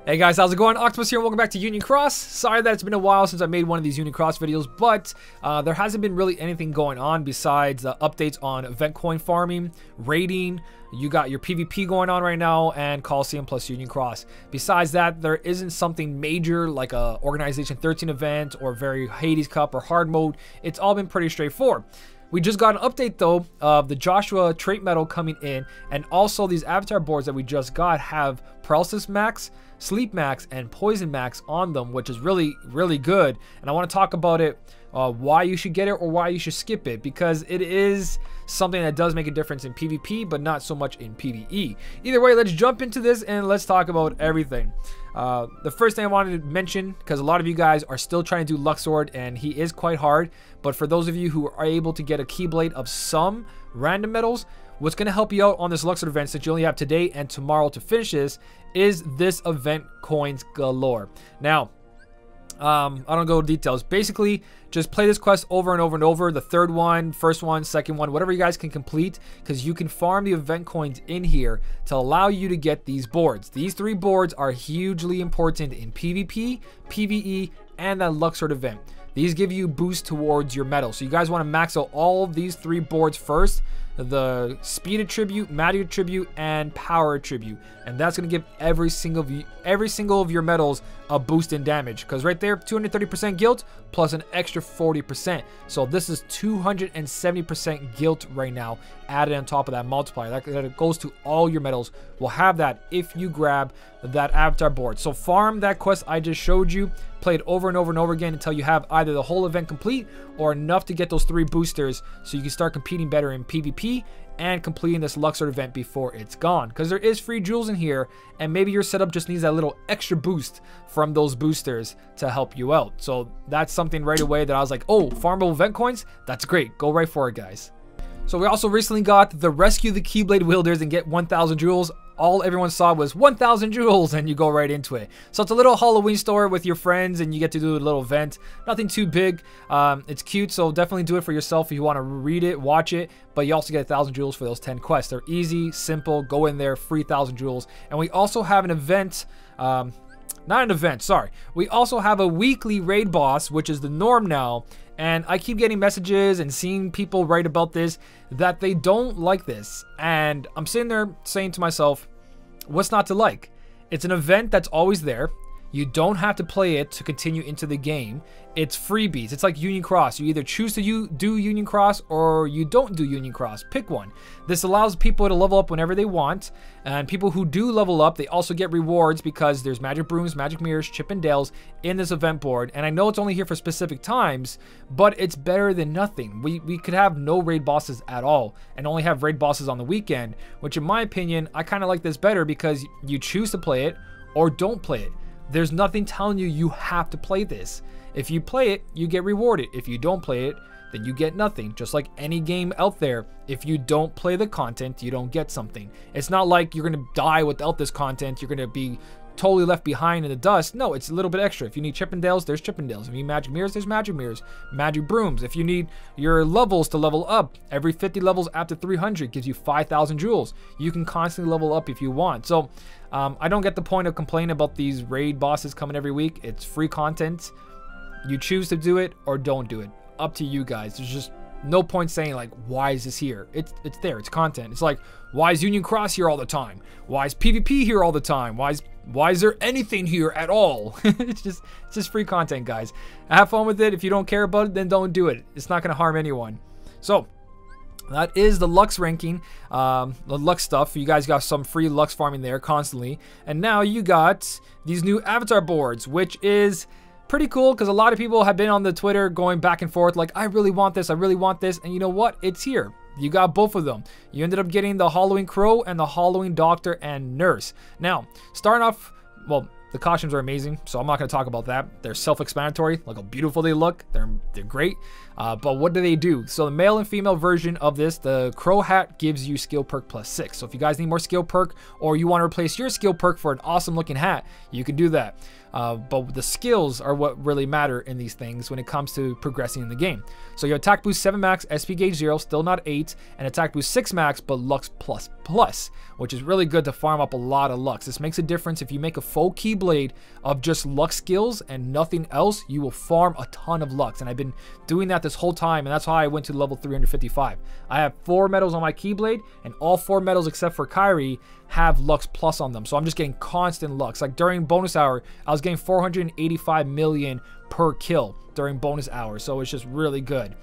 Hey guys, how's it going? Octopus here, and welcome back to Union Cross. Sorry that it's been a while since I made one of these Union Cross videos, but there hasn't been really anything going on besides updates on event coin farming, raiding. You got your PvP going on right now, and Coliseum plus Union Cross. Besides that, there isn't something major like a Organization 13 event or very Hades Cup or hard mode. It's all been pretty straightforward. We just got an update though of the Joshua trait medal coming in, and also these avatar boards that we just got have paralysis max, sleep max, and poison max on them, which is really good. And I want to talk about it, why you should get it or why you should skip it, because it is something that does make a difference in PvP but not so much in PvE. Either way, let's jump into this and let's talk about everything. The first thing I wanted to mention, because a lot of you guys are still trying to do Luxord and he is quite hard, but for those of you who are able to get a Keyblade of some random medals, what's going to help you out on this Luxord event, since you only have today and tomorrow to finish this, is this event coins galore. Now, I don't go into details. Basically, just play this quest over and over and over. The third one, first one, second one, whatever you guys can complete, because you can farm the event coins in here to allow you to get these boards. These three boards are hugely important in PvP, PvE, and that Luxord event. These give you boost towards your medal. So you guys want to max out all of these three boards first. The speed attribute, matter attribute, and power attribute, and that's going to give every single of your medals a boost in damage, because right there 230% guilt plus an extra 40%, so this is 270% guilt right now added on top of that multiplier. That goes to all your medals. Will have that if you grab that avatar board. So farm that quest I just showed you, play it over and over and over again until you have either the whole event complete or enough to get those three boosters, so you can start competing better in PvP and completing this Luxord event before it's gone, because there is free jewels in here, and maybe your setup just needs that little extra boost from those boosters to help you out. So that's something right away that I was like, oh, farmable event coins, that's great, go right for it, guys. So we also recently got the Rescue the Keyblade Wielders and get 1,000 jewels. All everyone saw was 1,000 jewels, and you go right into it. So it's a little Halloween store with your friends, and you get to do a little event. Nothing too big. It's cute, so definitely do it for yourself if you want to read it, watch it. But you also get 1,000 jewels for those 10 quests. They're easy, simple. Go in there, free 1,000 jewels. And we also have an event. Not an event, sorry. We also have a weekly raid boss, which is the norm now. And I keep getting messages and seeing people write about this that they don't like this. And I'm sitting there saying to myself, what's not to like? It's an event that's always there. You don't have to play it to continue into the game. It's freebies. It's like Union Cross. You either choose to do Union Cross or you don't do Union Cross. Pick one. This allows people to level up whenever they want. And people who do level up, they also get rewards because there's magic brooms, magic mirrors, chip and dales in this event board. And I know it's only here for specific times, but it's better than nothing. We could have no raid bosses at all and only have raid bosses on the weekend, which in my opinion, I kind of like this better because you choose to play it or don't play it. There's nothing telling you you have to play this. If you play it, you get rewarded. If you don't play it, then you get nothing. Just like any game out there, if you don't play the content, you don't get something. It's not like you're going to die without this content. You're going to be totally left behind in the dust. No, it's a little bit extra. If you need Chippendales, there's Chippendales. If you need magic mirrors, there's magic mirrors. Magic brooms. If you need your levels to level up, every 50 levels after 300 gives you 5,000 jewels. You can constantly level up if you want. So I don't get the point of complaining about these raid bosses coming every week. It's free content. You choose to do it or don't do it. Up to you guys. There's just no point saying like, why is this here? It's there. It's content. It's like, why is Union Cross here all the time? Why is PvP here all the time? Why is there anything here at all? it's just free content, guys. Have fun with it. If you don't care about it, then don't do it. It's not going to harm anyone. So that is the Lux ranking, the Lux stuff. You guys got some free Lux farming there constantly. And now you got these new avatar boards, which is pretty cool because a lot of people have been on the Twitter going back and forth like, I really want this, I really want this. And you know what? It's here. You got both of them. You ended up getting the Halloween Crow and the Halloween Doctor and Nurse. Now, starting off, well, the costumes are amazing, so I'm not going to talk about that. They're self-explanatory. Look how beautiful they look. They're great. But what do? So the male and female version of this, the Crow hat gives you skill perk +6. So if you guys need more skill perk or you want to replace your skill perk for an awesome looking hat, you can do that. But the skills are what really matter in these things when it comes to progressing in the game. So your attack boost 7 max, SP gauge 0, still not 8, and attack boost 6 max, but Lux plus, which is really good to farm up a lot of Lux. This makes a difference if you make a full Keyblade Keyblade of just luck skills and nothing else, you will farm a ton of lucks. And I've been doing that this whole time, and that's how I went to level 355. I have 4 medals on my Keyblade, and all 4 medals except for Kyrie have Lux Plus on them. So I'm just getting constant Lux. Like during bonus hour, I was getting 485 million per kill during bonus hour. So it's just really good.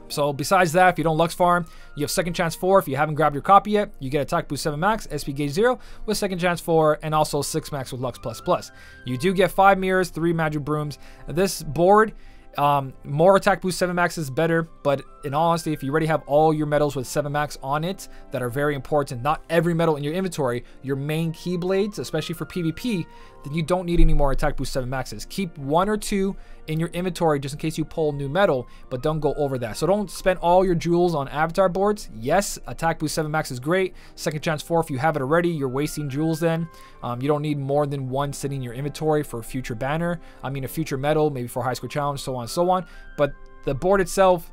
So besides that, if you don't Lux farm, you have Second Chance 4. If you haven't grabbed your copy yet, you get Attack Boost 7 Max, SP Gauge 0 with Second Chance 4, and also 6 Max with Lux Plus Plus. You do get 5 mirrors, 3 magic brooms. This board, more Attack Boost 7 Max is better, but in all honesty, if you already have all your medals with 7 Max on it that are very important, not every medal in your inventory, your main Keyblades, especially for PvP, then you don't need any more Attack Boost 7 Maxes. Keep 1 or 2 in your inventory just in case you pull new medal, but don't go over that. So don't spend all your jewels on avatar boards. Yes, Attack Boost 7 Max is great. Second Chance 4, if you have it already, you're wasting jewels then. You don't need more than 1 sitting in your inventory for a future banner. I mean, a future medal, maybe for high score challenge, so on and so on. But the board itself,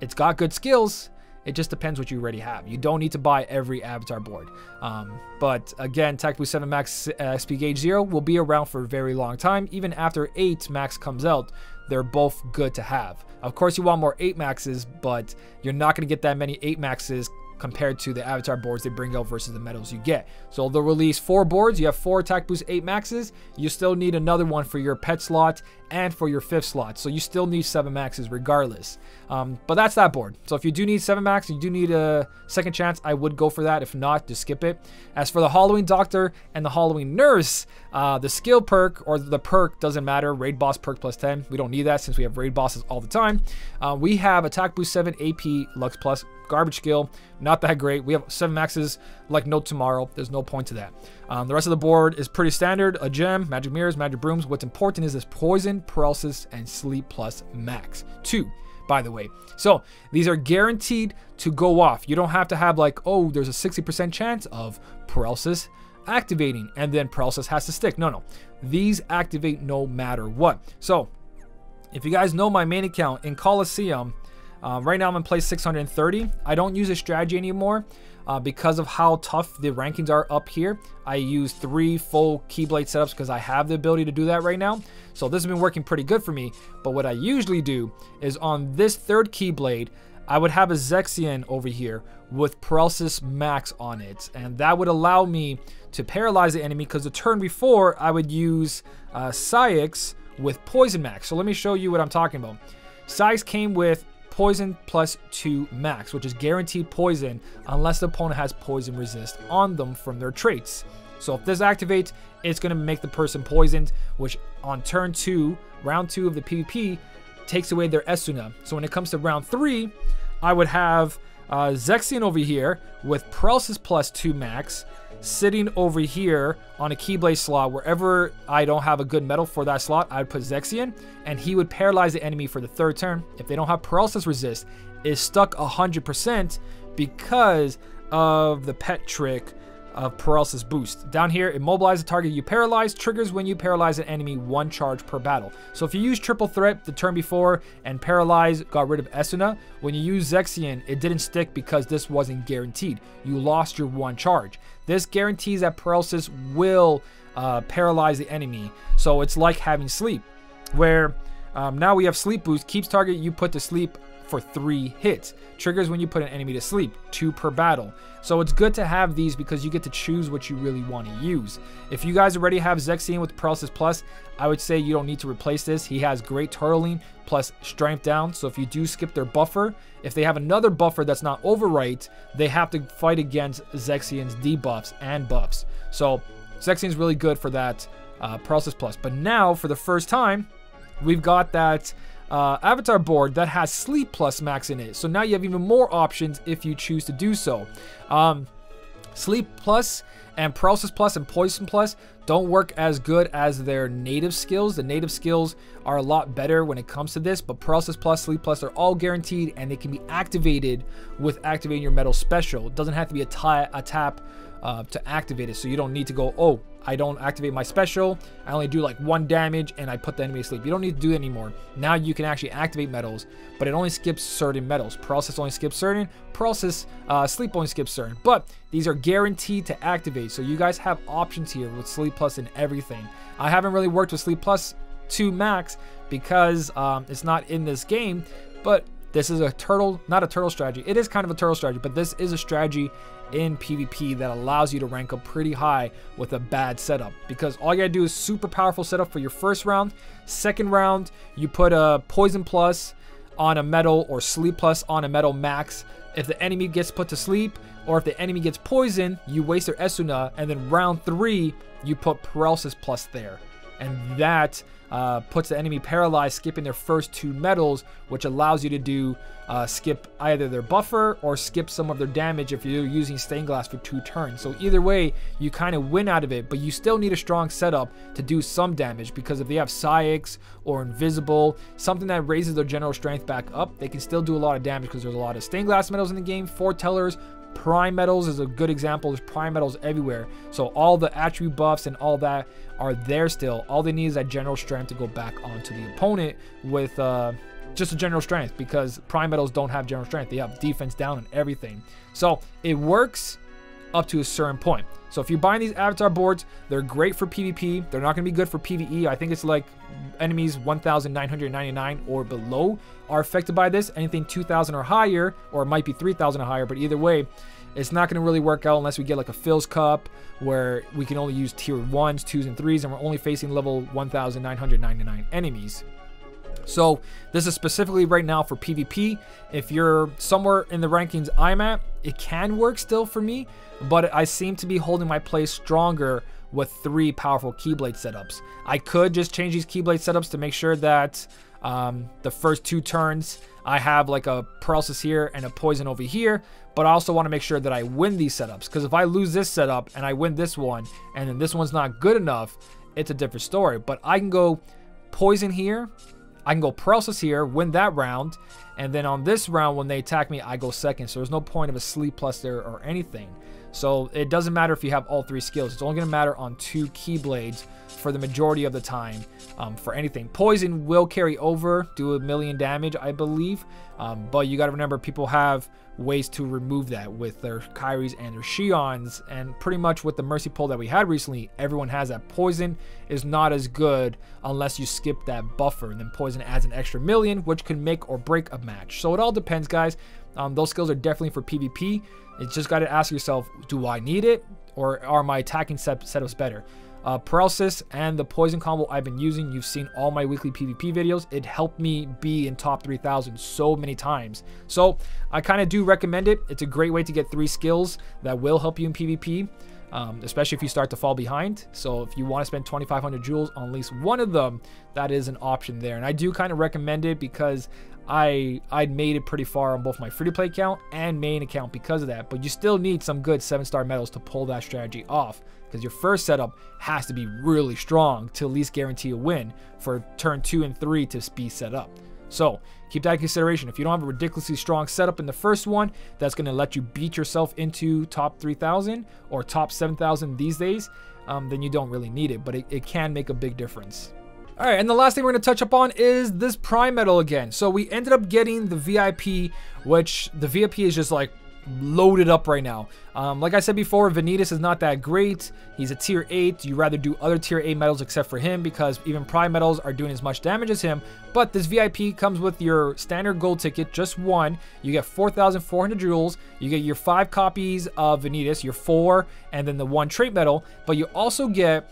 it's got good skills. It just depends what you already have. You don't need to buy every avatar board. But again, Attack Boost 7 Max SP Gauge 0 will be around for a very long time. Even after 8 Max comes out, they're both good to have. Of course, you want more 8 Maxes, but you're not going to get that many 8 Maxes compared to the avatar boards they bring out versus the medals you get. So they'll release 4 boards. You have 4 Attack Boost 8 Maxes. You still need another one for your pet slot and for your 5th slot. So you still need 7 Maxes regardless. But that's that board. So if you do need 7 Max, you do need a Second Chance, I would go for that. If not, just skip it. As for the Halloween Doctor and the Halloween Nurse, the skill perk or the perk doesn't matter. Raid Boss perk plus 10. We don't need that since we have Raid Bosses all the time. We have Attack Boost 7 AP Lux Plus. Garbage skill, not that great. We have 7 Maxes like no tomorrow. There's no point to that. The rest of the board is pretty standard. A gem, magic mirrors, magic brooms. What's important is this poison, paralysis, and sleep plus max 2, by the way. So these are guaranteed to go off. You don't have to have like, oh, there's a 60% chance of paralysis activating and then paralysis has to stick. No. These activate no matter what. So if you guys know my main account in Coliseum, right now I'm in place 630. I don't use a strategy anymore because of how tough the rankings are up here. I use 3 full Keyblade setups because I have the ability to do that right now. So this has been working pretty good for me. But what I usually do is on this 3rd Keyblade, I would have a Zexion over here with Paralysis Max on it. And that would allow me to paralyze the enemy because the turn before I would use Syx with Poison Max. So let me show you what I'm talking about. Syx came with poison plus 2 max, which is guaranteed poison unless the opponent has poison resist on them from their traits. So if this activates, it's going to make the person poisoned, which on turn 2, round 2 of the PvP, takes away their Esuna. So when it comes to round 3, I would have Zexion over here with paralysis plus 2 max, sitting over here on a Keyblade slot. Wherever I don't have a good medal for that slot, I would put Zexion, and he would paralyze the enemy for the 3rd turn. If they don't have paralysis resist, is stuck 100% because of the pet trick of paralysis boost. Down here, immobilize the target you paralyze, triggers when you paralyze an enemy 1 charge per battle. So if you use triple threat the turn before and paralyze got rid of Esuna, when you use Zexion, it didn't stick because this wasn't guaranteed. You lost your 1 charge. This guarantees that paralysis will paralyze the enemy. So it's like having sleep, where now we have sleep boost, keeps target you put to sleep for 3 hits. Triggers when you put an enemy to sleep, 2 per battle. So it's good to have these because you get to choose what you really want to use. If you guys already have Zexion with Paralysis Plus, I would say you don't need to replace this. He has great turtling plus strength down. So if you do skip their buffer, if they have another buffer that's not overwrite, they have to fight against Zexion's debuffs and buffs. So Zexion's really good for that Paralysis Plus. But now, for the first time, we've got that avatar board that has Sleep Plus Max in it. So now you have even more options if you choose to do so. Sleep Plus and Paralysis Plus and Poison Plus don't work as good as their native skills. The native skills are a lot better when it comes to this, but Paralysis Plus, Sleep Plus are all guaranteed and they can be activated with activating your medal special. It doesn't have to be a tap to activate it. So you don't need to go, oh, I don't activate my special, I only do like 1 damage and I put the enemy asleep. You don't need to do that anymore. Now you can actually activate metals, but it only skips certain metals. Paralysis only skips certain, paralysis, sleep only skips certain, but these are guaranteed to activate. So you guys have options here with Sleep Plus and everything. I haven't really worked with Sleep Plus 2 max because it's not in this game, but this is not a turtle strategy. It is kind of a turtle strategy, but this is a strategy in PvP that allows you to rank up pretty high with a bad setup, because all you gotta do is super powerful setup for your first round. Second round, you put a poison plus on a metal or sleep plus on a metal max. If the enemy gets put to sleep or if the enemy gets poisoned, you waste their Esuna, and then round 3, you put paralysis plus there. And that puts the enemy paralyzed, skipping their first 2 metals, which allows you to do skip either their buffer or skip some of their damage if you're using stained glass for 2 turns. So either way, you kind of win out of it, but you still need a strong setup to do some damage, because if they have Psyx or Invisible, something that raises their general strength back up, they can still do a lot of damage because there's a lot of stained glass metals in the game, foretellers. Prime metals is a good example. There's prime metals everywhere, so all the attribute buffs and all that are there still. All they need is that general strength to go back onto the opponent with just a general strength, because prime metals don't have general strength. They have defense down and everything. So it works up to a certain point. So if you're buying these avatar boards, they're great for PvP. They're not going to be good for PvE. I think it's like enemies 1,999 or below are affected by this. Anything 2,000 or higher, or it might be 3,000 or higher, but either way, it's not going to really work out unless we get like a Phil's Cup where we can only use tier 1s, 2s, and 3s, and we're only facing level 1,999 enemies. So this is specifically right now for PvP. If you're somewhere in the rankings I'm at, it can work still for me, but I seem to be holding my place stronger with 3 powerful Keyblade setups. I could just change these Keyblade setups to make sure that the first 2 turns I have like a paralysis here and a poison over here, but I also want to make sure that I win these setups, because if I lose this setup and I win this one and then this one's not good enough, it's a different story. But I can go poison here, I can go paralysis here, win that round, and then on this round when they attack me, I go second. So there's no point of a sleep plus there or anything. So it doesn't matter if you have all 3 skills. It's only going to matter on 2 Keyblades for the majority of the time for anything. Poison will carry over, do 1,000,000 damage, I believe. But you got to remember, people have ways to remove that with their Kairis and their Shions, and pretty much with the Mercy Pull that we had recently, everyone has that. Poison is not as good unless you skip that buffer, and then poison adds an extra 1,000,000, which can make or break a match. So it all depends, guys. Those skills are definitely for PvP. It's just got to ask yourself, do I need it, or are my attacking setups better? Paralysis and the poison combo I've been using, you've seen all my weekly PvP videos. It helped me be in top 3,000 so many times. So I kind of do recommend it. It's a great way to get 3 skills that will help you in PvP, especially if you start to fall behind. So if you want to spend 2,500 jewels on at least one of them, that is an option there. And I do kind of recommend it because I'd made it pretty far on both my free-to-play account and main account because of that. But you still need some good 7-star medals to pull that strategy off, because your first setup has to be really strong to at least guarantee a win for turn 2 and 3 to be set up. So keep that in consideration. If you don't have a ridiculously strong setup in the first one that's going to let you beat yourself into top 3,000 or top 7,000 these days, then you don't really need it, but it can make a big difference. All right, and the last thing we're going to touch up on is this Prime Medal again. So we ended up getting the VIP, which the VIP is just like loaded up right now. Like I said before, Vanitas is not that great. He's a tier 8. You rather do other tier 8 medals except for him, because even Prime medals are doing as much damage as him. But this VIP comes with your standard gold ticket, just 1. You get 4,400 jewels. You get your 5 copies of Vanitas, your 4, and then the 1 trait medal. But you also get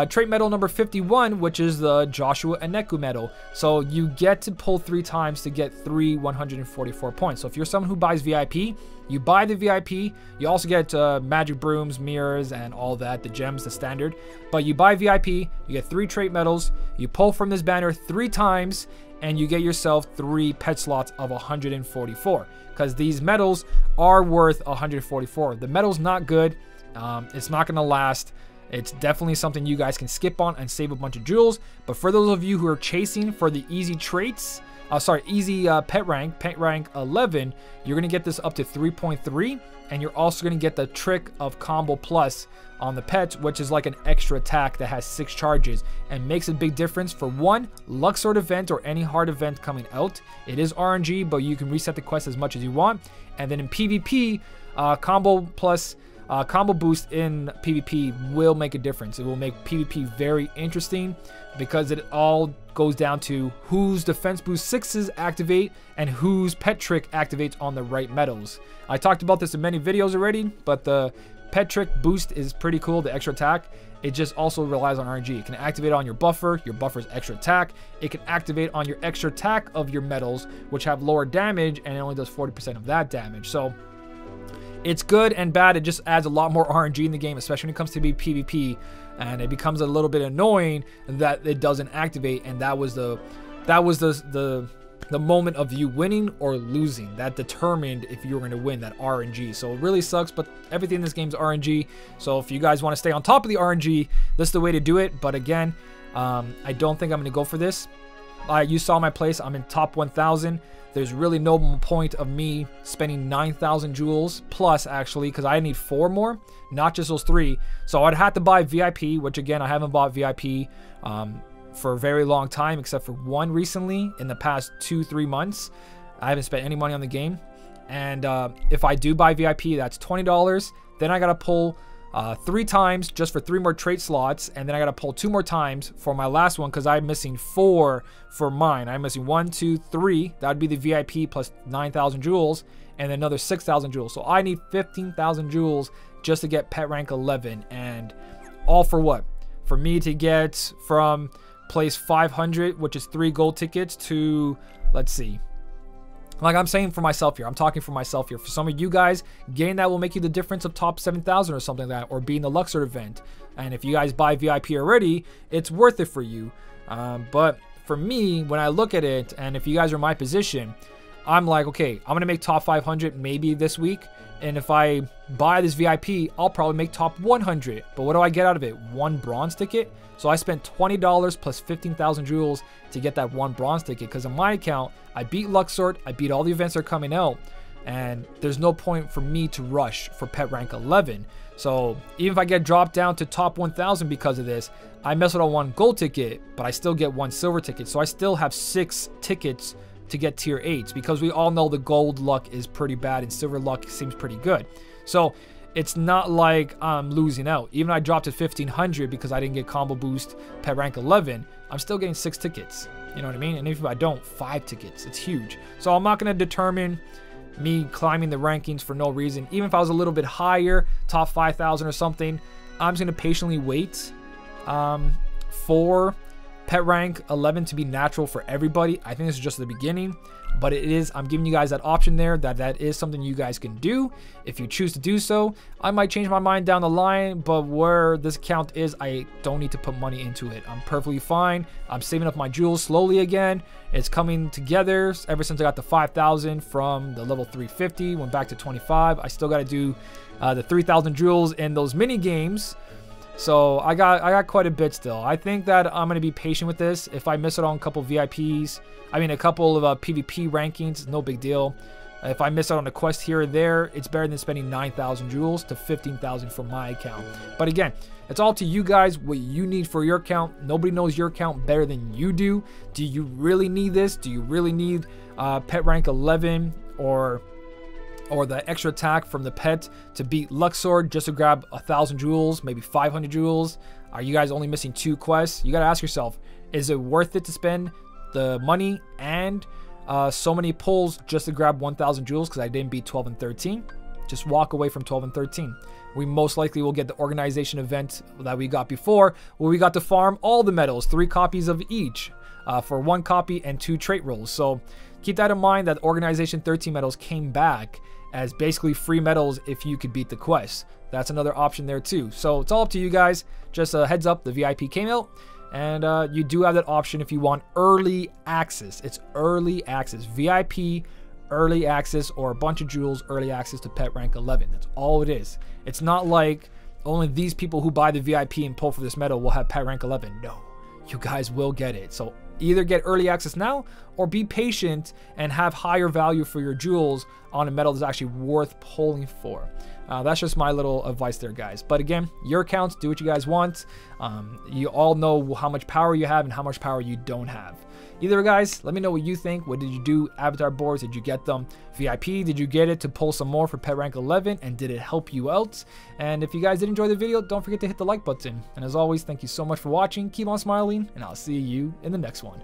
trait medal number 51, which is the Joshua and Neku medal. So you get to pull 3 times to get 3 144 points. So if you're someone who buys VIP, you buy the VIP. You also get magic brooms, mirrors, and all that, the gems, the standard. But you buy VIP, you get 3 trait medals. You pull from this banner 3 times, and you get yourself 3 pet slots of 144. Because these medals are worth 144. The medal's not good. It's not going to last. It's definitely something you guys can skip on and save a bunch of jewels. But for those of you who are chasing for the easy traits, pet rank 11, you're gonna get this up to 3.3, and you're also gonna get the trick of combo plus on the pet, which is like an extra attack that has 6 charges and makes a big difference for one Luxord event or any hard event coming out. It is RNG, but you can reset the quest as much as you want. And then in PvP, combo boost in PvP will make a difference. It will make PvP very interesting because it all goes down to whose defense boost 6s activate and whose pet trick activates on the right metals. I talked about this in many videos already, but the pet trick boost is pretty cool, the extra attack. It just also relies on RNG. It can activate on your buffer's extra attack. It can activate on your extra attack of your metals, which have lower damage, and it only does 40% of that damage. So it's good and bad. It just adds a lot more RNG in the game, especially when it comes to PvP, and it becomes a little bit annoying that it doesn't activate. And that was the moment of you winning or losing that determined if you were going to win, that RNG. So it really sucks, but everything in this game is RNG. So if you guys want to stay on top of the RNG, this is the way to do it. But again, I don't think I'm going to go for this. You saw my place. I'm in top 1,000. There's really no point of me spending 9,000 jewels plus, actually, because I need 4 more, not just those 3. So I'd have to buy VIP, which again, I haven't bought VIP for a very long time, except for one recently in the past 2-3 months. I haven't spent any money on the game. And if I do buy VIP, that's $20. Then I got to pull 3 times just for 3 more trait slots, and then I gotta pull 2 more times for my last one because I'm missing 4 for mine. I'm missing 1, 2, 3. That would be the VIP plus 9,000 jewels, and then another 6,000 jewels. So I need 15,000 jewels just to get pet rank 11, and all for what? For me to get from place 500, which is 3 gold tickets, to, let's see. Like I'm saying for myself here, I'm talking for myself here. For some of you guys, getting that will make you the difference of top 7,000 or something like that, or being the Luxord event. And if you guys buy VIP already, it's worth it for you. But for me, when I look at it, and if you guys are in my position, I'm like, okay, I'm gonna make top 500 maybe this week. And if I buy this VIP, I'll probably make top 100. But what do I get out of it? 1 bronze ticket? So I spent $20 plus 15,000 jewels to get that 1 bronze ticket. Because on my account, I beat Luxord, I beat all the events that are coming out. And there's no point for me to rush for pet rank 11. So even if I get dropped down to top 1,000 because of this, I mess with on 1 gold ticket, but I still get 1 silver ticket. So I still have 6 tickets to get tier 8s, because we all know the gold luck is pretty bad and silver luck seems pretty good. So it's not like I'm losing out. Even I dropped to 1,500 because I didn't get combo boost pet rank 11, I'm still getting 6 tickets. You know what I mean? And if I don't, 5 tickets. It's huge. So I'm not going to determine me climbing the rankings for no reason. Even if I was a little bit higher, top 5,000 or something, I'm just going to patiently wait for pet rank 11 to be natural for everybody. I think this is just the beginning, but it is, I'm giving you guys that option there, that is something you guys can do if you choose to do so. I might change my mind down the line, but where this account is, I don't need to put money into it. I'm perfectly fine. I'm saving up my jewels slowly again. It's coming together ever since I got the 5,000 from the level 350, went back to 25. I still got to do the 3,000 jewels in those mini games. So I got quite a bit still. I think that I'm going to be patient with this. If I miss it on a couple VIPs, I mean a couple of PvP rankings, no big deal. If I miss out on a quest here or there, it's better than spending 9,000 jewels to 15,000 from my account. But again, it's all to you guys, what you need for your account. Nobody knows your account better than you do. Do you really need this? Do you really need pet rank 11 or the extra attack from the pet to beat Luxord just to grab 1,000 jewels, maybe 500 jewels? Are you guys only missing 2 quests? You got to ask yourself, is it worth it to spend the money and so many pulls just to grab 1,000 jewels because I didn't beat 12 and 13? Just walk away from 12 and 13. We most likely will get the organization event that we got before, where we got to farm all the medals, 3 copies of each for 1 copy and 2 trait rolls. So keep that in mind, that organization 13 medals came back as basically free medals if you could beat the quest. That's another option there too. So it's all up to you guys. Just a heads up, the VIP came out, and you do have that option if you want early access. It's early access, VIP early access, or a bunch of jewels early access to pet rank 11. That's all it is. It's not like only these people who buy the VIP and pull for this medal will have pet rank 11. No, you guys will get it. So Either get early access now or be patient and have higher value for your jewels on a medal that's actually worth pulling for. That's just my little advice there, guys. But again, your accounts, do what you guys want. You all know how much power you have and how much power you don't have. Either way, guys, let me know what you think. What did you do? Avatar boards, did you get them? VIP, did you get it to pull some more for pet rank 11? And did it help you out? And if you guys did enjoy the video, don't forget to hit the like button. And as always, thank you so much for watching. Keep on smiling, and I'll see you in the next one.